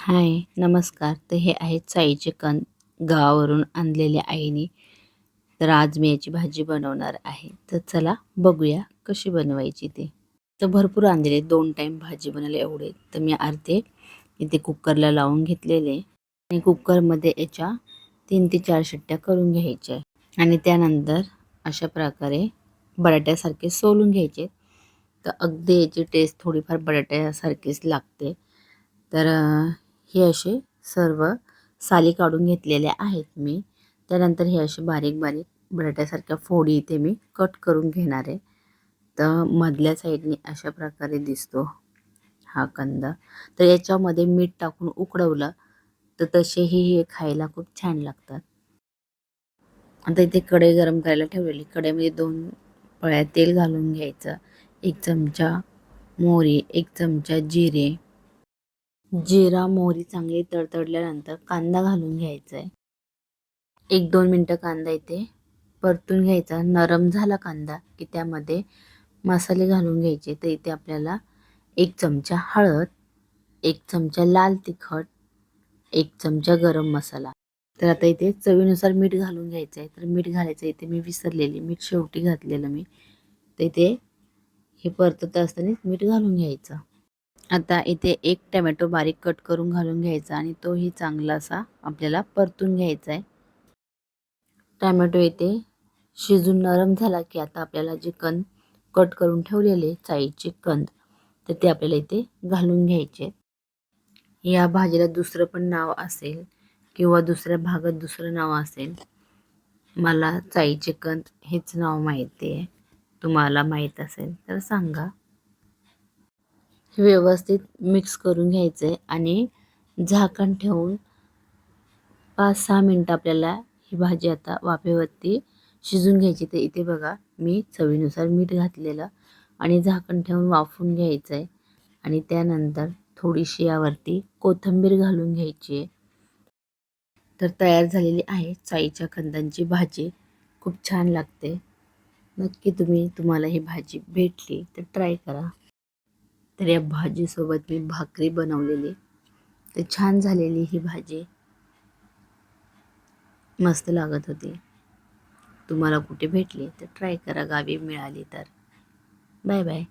हाय, नमस्कार. तर हे आहे चाईचे कंद गावावरून आणलेले आईने. तर आज मी याची भाजी बनवणार आहे. तर चला बघूया कशी बनवायची ते. तर भरपूर आणलेले 2 टाईम भाजी बनायला एवढे. तर मी अर्धे इथे कुकरला लावून घेतलेले आणि कुकरमध्ये याच्या 3 ते 4 शिट्ट्या करून घ्यायच्या आणि त्यानंतर अशा प्रकारे बटाट्यासारखे सोलून घ्यायचे. तर अगदी याची टेस्ट थोडीफार बटाट्यासारखीच लागते. तर हे असे सर्व साली काढून घेतलेल्या आहेत मी. त्यानंतर हे असे बारीक बारीक बटाट्यासारख्या फोडी इथे मी कट करून घेणार आहे. तर मधल्या साईडने अशा प्रकारे दिसतो हा कंद. तर याच्यामध्ये मीठ टाकून उकडवलं तर तसेही हे खायला खूप छान लागतात. आता इथे कढई गरम करायला ठेवलेली. कढईमध्ये 2 पळ्या तेल घालून घ्यायचं. 1 चमचा मोहरी, 1 चमचा जिरे. जिरा मोहरी चांगली तडतडल्यानंतर कांदा घालून घ्यायचा आहे. 1-2 मिनटं कांदा इथे परतून घ्यायचा. नरम झाला कांदा की त्यामध्ये मसाले घालून घ्यायचे. तर इथे आपल्याला 1 चमचा हळद, 1 चमचा लाल तिखट, 1 चमचा गरम मसाला. तर आता इथे चवीनुसार मीठ घालून घ्यायचं आहे. तर मीठ घालायचं इथे मी विसरलेली. मीठ शेवटी घातलेलं मी. तर इथे हे परतत असताना मीठ घालून घ्यायचं. आता इथे 1 टोमॅटो बारीक कट करून घालून घ्यायचा आणि तोही चांगला असा आपल्याला परतून घ्यायचा आहे. टोमॅटो इथे शिजून नरम झाला की आता आपल्याला जे कंद कट करून ठेवलेले चाईचे कंद तर ते आपल्याला इथे घालून घ्यायचे. या भाजीला दुसरं पण नाव असेल किंवा दुसऱ्या भागात दुसरं नाव असेल. मला चाईचे कंद हेच नाव माहिती आहे. तुम्हाला माहीत असेल तर सांगा. हे व्यवस्थित मिक्स करून घ्यायचं आहे आणि झाकण ठेवून 5-6 मिनटं आपल्याला ही भाजी आता वाफेवरती शिजून घ्यायची. तर इथे बघा मी चवीनुसार मीठ घातलेलं आणि झाकण ठेवून वाफवून घ्यायचं आहे आणि त्यानंतर थोडीशी यावरती कोथिंबीर घालून घ्यायची आहे. तर तयार झालेली आहे चाईच्या कंदांची भाजी. खूप छान लागते. नक्की तुम्हाला ही भाजी भेटली तर ट्राय करा. तर या भाजीसोबत मी भाकरी बनवलेली. तर छान झालेली ही भाजी. मस्त लागत होती. तुम्हाला कुठे भेटली तर ट्राय करा, गावी मिळाली तर. Bye bye.